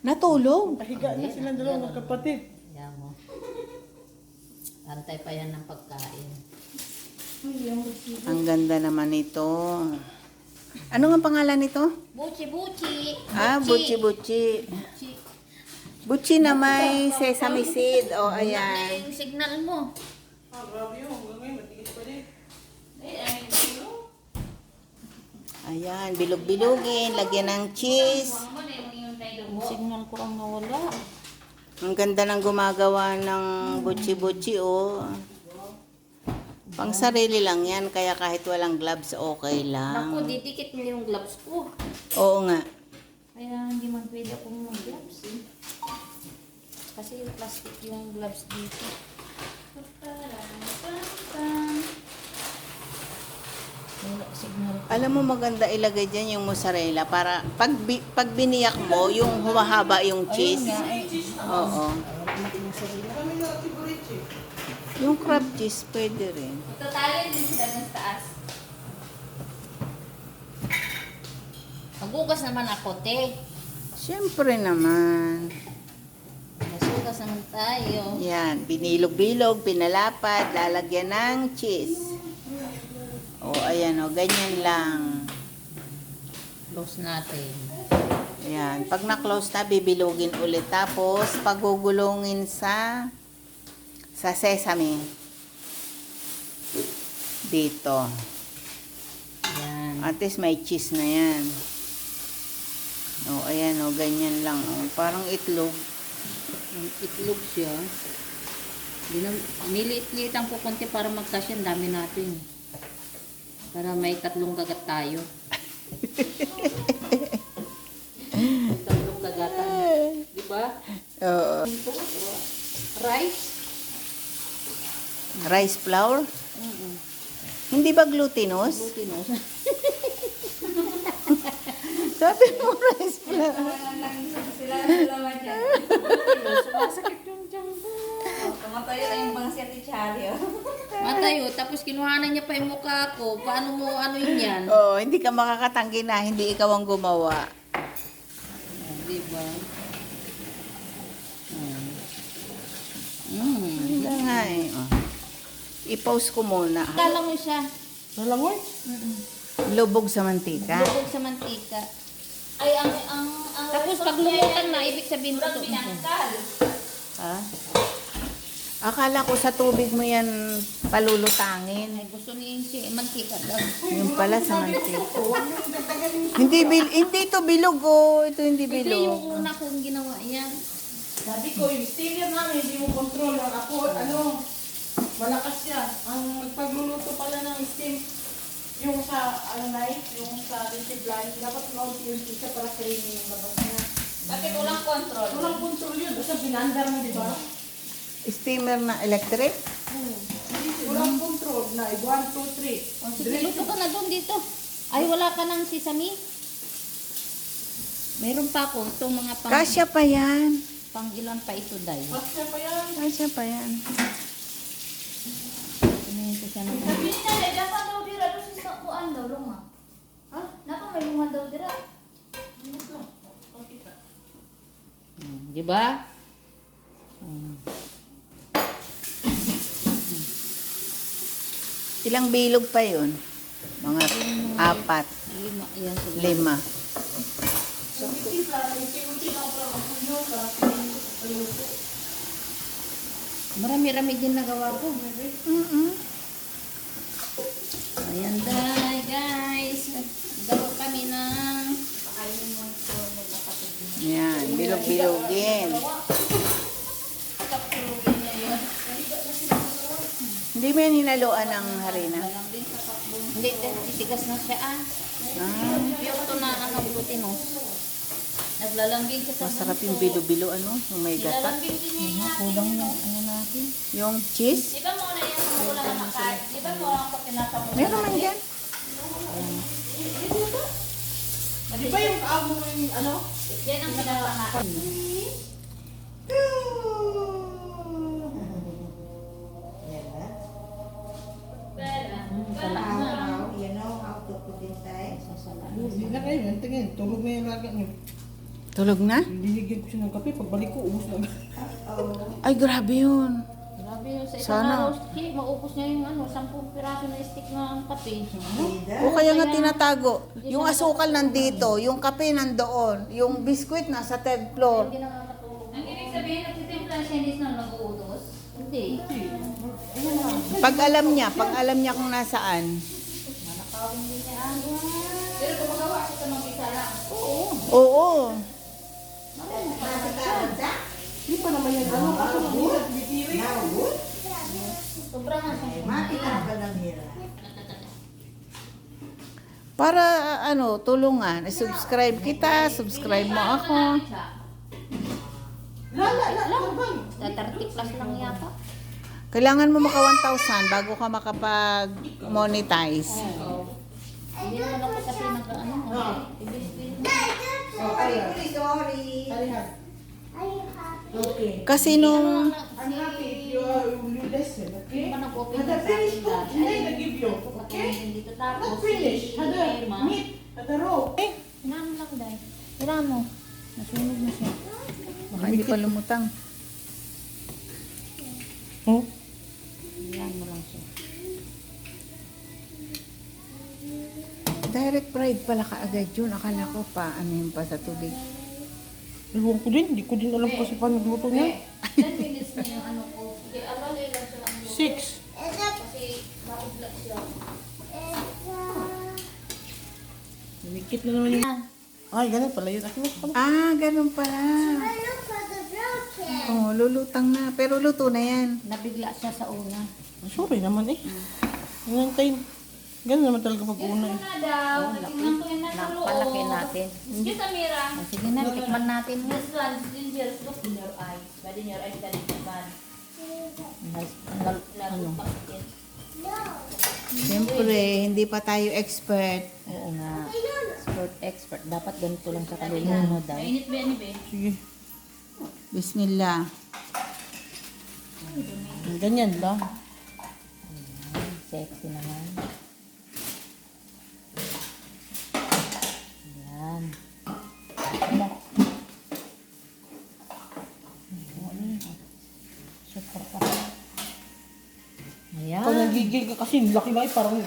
Natulog? Pahiga na silang dalawang magkapatid. Yan mo. Antay pa yan ng pagkain. Ang ganda naman ito. Ano nga pangalan nito? Buchi-buchi. Buchi-buchi. Buchi. Buchi na may sesame seed. O, Wala na ayan. yung signal mo. Grabe yun. Hanggang ngayon, matigit pa din. Ayan, bilog-bilogin. Lagyan ng cheese. Yung signal ko ang nawala. Ang ganda ng gumagawa ng buchi-buchi, oh. Pang sarili lang yan, kaya kahit walang gloves, okay lang. Naku, didikit mo yung gloves ko. Oo nga. Kaya hindi man pwede akong mag-gloves eh. Kasi plastic yung gloves dito. Wala signal. Alam mo, maganda ilagay dyan yung mozzarella para pag biniyak mo, yung humahaba yung cheese. Oo. Kami na favorite eh. Yung crab cheese, pwede rin. Totalin din sila ng taas. Magugas naman ako, te. Siyempre naman. Masugas naman tayo. Yan, binilog-bilog, pinalapad, lalagyan ng cheese. O, ayan o, ganyan lang. Close natin. Ayan, pag na-close na, bibilugin ulit. Tapos, pagugulungin sa sesame. Dito. Yan. At least may cheese na yan. O, ayan o, ganyan lang. O, parang itlog. Ang itlog siya. Niliit-liitan ko konti para magkasya. Ang dami natin. Para may tatlong kagat tayo. Tatlong kagatan. Diba? Oo. Rice? Rice flour. Hindi ba glutinous? Glutinous. Sabi mo rice flour. Sila dalawa dyan. Sumasakit yung tiyan ko. Tumatayo na yung bang si Ate Charlie. Matayo, tapos kinuhanan niya pa yung mukha ko. Paano mo ano yun yan? Oo, hindi ka makakatanggi na hindi ikaw ang gumawa. Diba? Hindi nga eh. Oh. I-pause ko muna. Kala mo siya. Nalangoy? Lubog sa mantika. Lubog sa mantika. Ay, ang Tapos pag lumutan na, ibig sabihin murag ito. binangkal. Ha? Akala ko sa tubig mo yan palulutangin. Ay, gusto ni si mantika daw. Yung pala sa mantika. Hindi ito bilog oh. Ito hindi Hindi bilog. yung una kong ginawa yan. Sabi ko, yung steamer namin, hindi mo control. Ang ako, malakas siya. Ang nagpagluluto pala ng steam, yung sa, yung sa recipe line, dapat maunti-unti siya para creamy yung labas niya. Bakit walang control? Walang control yun, basta binandar mo, di ba? Steamer na electric? Walang control na, 1, 2, 3. O sige, luto ka na doon dito. Ay, wala ka ng sesame? Meron pa ako. Itong mga Kasya pa yan. pang ilan pa ito, Day. Kasya pa yan. Kasya pa yan. Tumingin ko siya ng Sabi ni Nanay, dapat daw dira doon sa kuan daw, lunga. Ha? Dapat may lunga daw dira. Di ba? Ilang bilog pa yun? Mga 4, Lima. Yan, siguro. 5. Marami-rami din nagawa ko. Ayan, Day, guys. Gawa kami ng Yan, bilog-bilogin. Hindi mo yan hinaluan ng harina? Hindi, titigas na siya Yung ito na glutinous. Naglalambing siya sa Masarap yung bilo-bilo, yung may gata. Lalambing din niya. kulang yung ano natin. Yung cheese. Di ba mo na yung wala na makad? Di ba mo ang kapinatamu? Meron man dyan. Di ba yung kaamo mo yung Yan ang pinapangako. Hindi na kayo, tingin. Tulog mo yung raga nyo. Tulog na? Binigyan ko siya ng kape. Pagbalik ko, ubus na. Ay, grabe yun. Grabe yun. Sa isang Sana. araw, maupos niya yung 10 piraso na stick ng kape. O kaya nga tinatago. Yung asukal nandito, yung kape nandoon, yung biskwit nasa third floor. Hindi na makatulog. Ang ibig sabihin, nagtitimpla siya, hindi na nag-uutos? Hindi. Pag alam niya kung nasaan. Manakawin din niya. Pero gumagawa siya sa mag-isa lang. Oo. Hindi pa naman yan. Ano? Ako na nila. Bitiri. Sobrang nga. Para tulungan. Subscribe kita, subscribe mo ako. La. 30 plus lang yata. Kailangan mo maka 1,000 bago ka makapag-monetize. Hindi naman ako kasi nag-ano. Okay. Kasi nung I'm happy if you listen, okay? Hindi pa nag-open Had na I sa finished akin food, dahil. hindi nag-give you, okay? Dito tapos. Not finished. Had I Emma. meat, had I raw. Eh, Hinaan lang dahil. Hinaan mo. Nasunog na siya. baka hindi pa lumutang. Hmm? Hinaan mo lang siya. Direct fried pala kaagad yun. Akala ko pa, ano yun pa sa tubig. Ewan ko din, hindi ko din alam kasi paano nagluto niya. 10 minutes na yung ano ko. Hindi, alali lang siya ang luto. 6. Kasi makubla siya. Lumikit na naman yung... Ay, ganun pala yun. Akin mo. Ah, ganun pala. Oh, lulutang na. Pero luto na yan. Nabigla siya sa una. Sorry naman eh. Ganun tayo. Ganun naman talaga pag-una eh. Una daw, tingnan ko yan nasa loob. Napalaki natin. Excuse Amira. Sige na, tikman natin. This one, ginger, look in your eyes. But in your eyes, that is the bad. Ano? Siyempre, hindi pa tayo expert. Oo nga. Expert. Dapat ganito lang sa kanila. Ano daw? Mainit ba yan, Ibe? Sige. Bismillah. Ganyan lang. Sexy naman. Ayan. Ano? Super pa. Ayan. Pag nagigil ka kasi, laki-laki parang